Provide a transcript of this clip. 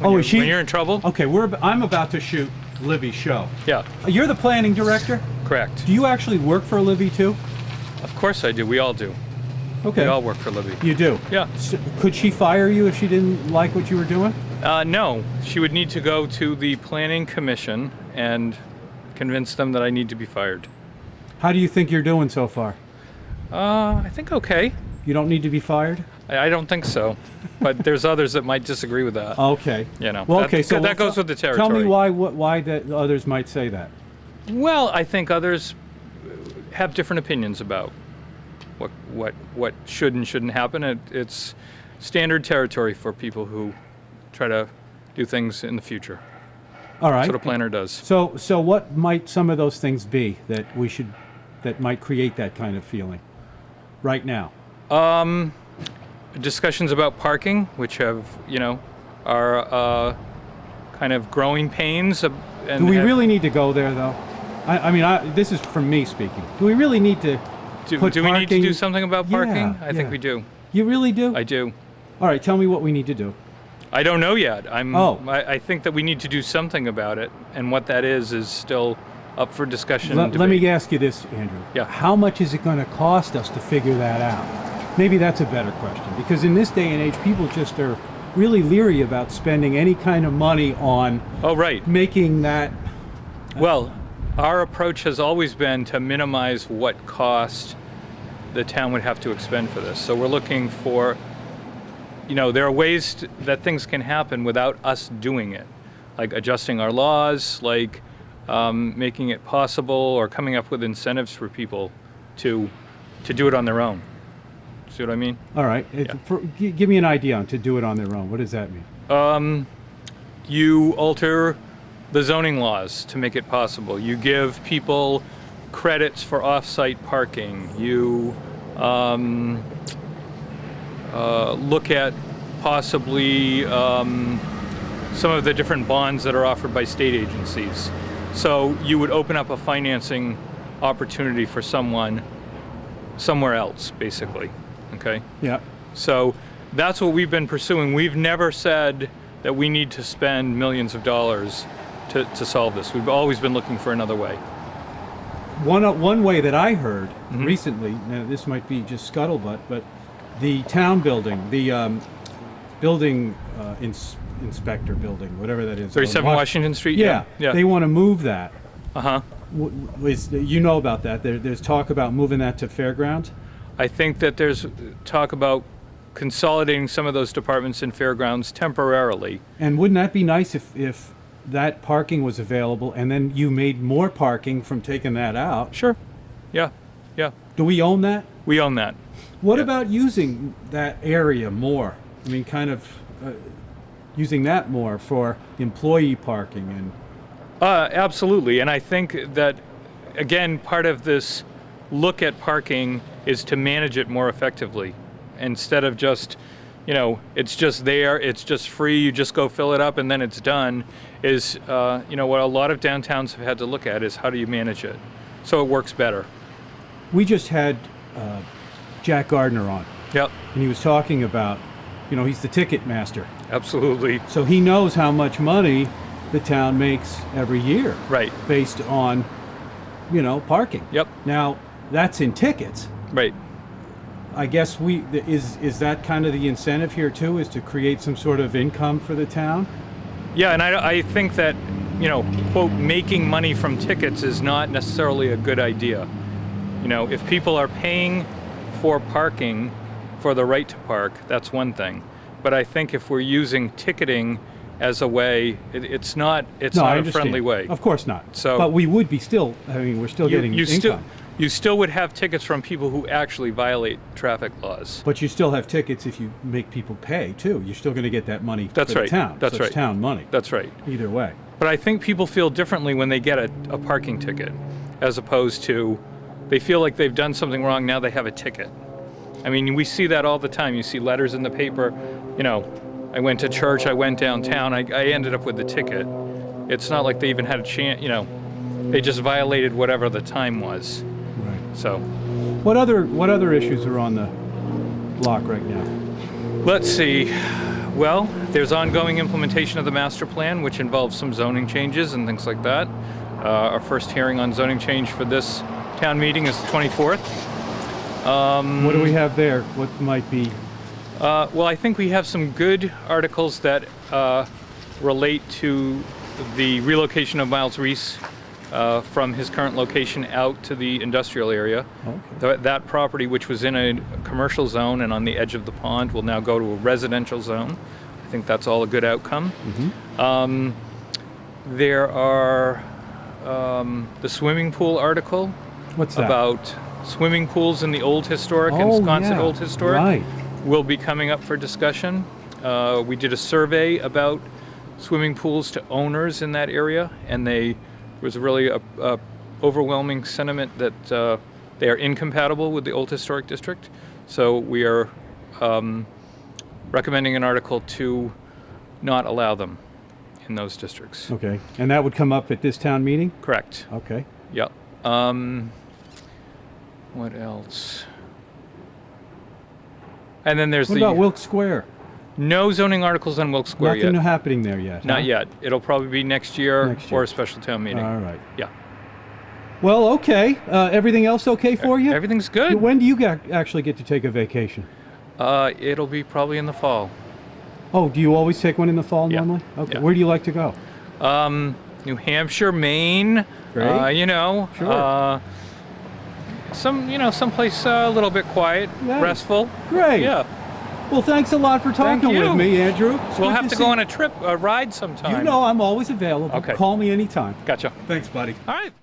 Oh, is she? When you're in trouble? Okay, I'm about to shoot Libby's show. Yeah. You're the planning director? Correct. Do you actually work for Libby too? Of course I do. We all do. Okay. We all work for Libby. You do? Yeah. So, could she fire you if she didn't like what you were doing? No. She would need to go to the planning commission and convince them that I need to be fired. How do you think you're doing so far? I think okay. You don't need to be fired? I don't think so, but there's others that might disagree with that. Okay. You know. Well, okay, so that goes with the territory. Tell me why that others might say that. Well, I think others have different opinions about what should and shouldn't happen. It's standard territory for people who try to do things in the future. All right. That's what a planner does. So what might some of those things be that might create that kind of feeling right now? Discussions about parking, which are kind of growing pains. Do we really need to go there, though? I mean, this is from me speaking. Do we really need to do put we need to do something about parking? Yeah, I think we do. You really do? I do. All right, tell me what we need to do. I don't know yet. I think that we need to do something about it, and what that is still up for discussion. Let me ask you this, Andrew. Yeah. How much is it going to cost us to figure that out? Maybe that's a better question, because in this day and age, people just are really leery about spending any kind of money on making that. Well, our approach has always been to minimize what cost the town would have to expend for this. So we're looking for, there are ways that things can happen without us doing it, like adjusting our laws, like making it possible or coming up with incentives for people to do it on their own. See what I mean? All right. Yeah. Give me an idea on to do it on their own. What does that mean? You alter the zoning laws to make it possible. You give people credits for off-site parking. You look at possibly some of the different bonds that are offered by state agencies. So you would open up a financing opportunity for someone somewhere else, basically. Okay? Yeah. So that's what we've been pursuing. We've never said that we need to spend millions of dollars to solve this. We've always been looking for another way. One way that I heard recently, now this might be just scuttlebutt, but the town building, the building inspector building, whatever that is. 37 Washington Street? Yeah. They want to move that. Uh-huh. You know about that. There's talk about moving that to Fairgrounds? I think that there's talk about consolidating some of those departments in Fairgrounds temporarily. And wouldn't that be nice if that parking was available and then you made more parking from taking that out? Sure. Yeah. Do we own that? We own that. What about using that area more? I mean, kind of using that more for employee parking and... Absolutely. And I think that, again, part of this look at parking is to manage it more effectively. Instead of just, it's just there, it's just free, you just go fill it up and then it's done, is, what a lot of downtowns have had to look at is how do you manage it so it works better. We just had Jack Gardner on. Yep. And he was talking about, he's the ticket master. Absolutely. So he knows how much money the town makes every year. Right. Based on, parking. Yep. Now, that's in tickets. Right. I guess is that kind of the incentive here too, is to create some sort of income for the town? Yeah, and I think that, quote, making money from tickets is not necessarily a good idea. If people are paying for parking for the right to park, that's one thing. But I think if we're using ticketing as a way, it's not a friendly way. Of course not. So, but we would be still, we're still getting income. You still would have tickets from people who actually violate traffic laws. But you still have tickets if you make people pay, too. You're still going to get that money for the town. That's right. It's town money. That's right. Either way. But I think people feel differently when they get a parking ticket, as opposed to they feel like they've done something wrong, now they have a ticket. I mean, we see that all the time. You see letters in the paper, I went to church, I went downtown, I ended up with the ticket. It's not like they even had a chance, they just violated whatever the time was. Right. So, what other issues are on the block right now? Let's see. Well, there's ongoing implementation of the master plan, which involves some zoning changes and things like that. Our first hearing on zoning change for this town meeting is the 24th. What do we have there? What might be? Well, I think we have some good articles that relate to the relocation of Miles Reese from his current location out to the industrial area. Okay. That property, which was in a commercial zone and on the edge of the pond, will now go to a residential zone. I think that's all a good outcome. Mm-hmm. There are the swimming pool article. What's that? About swimming pools in the old historic and Wisconsin Old Historic. Right. Will be coming up for discussion. We did a survey about swimming pools to owners in that area, and there was really a overwhelming sentiment that they are incompatible with the Old Historic District. So we are recommending an article to not allow them in those districts. Okay. And that would come up at this town meeting? Correct. Okay. Yep. What else? And then there's What about Wilkes Square? No zoning articles on Wilkes Square Nothing yet. happening there yet? Not huh? yet. It'll probably be next year, Next year. or a special town meeting. All right. Yeah. Well, okay. Everything else okay for you? Everything's good. When do you actually get to take a vacation? It'll be probably in the fall. Oh, do you always take one in the fall Yeah. normally? Okay. Yeah. Where do you like to go? New Hampshire, Maine. Great. Sure. Someplace a little bit quiet, Nice. restful. Great. Yeah. Well, thanks a lot for talking Thank you. with me, Andrew. It's We'll good have to see go on a ride sometime. You know I'm always available. Okay. Call me anytime. Gotcha. Thanks, buddy. All right.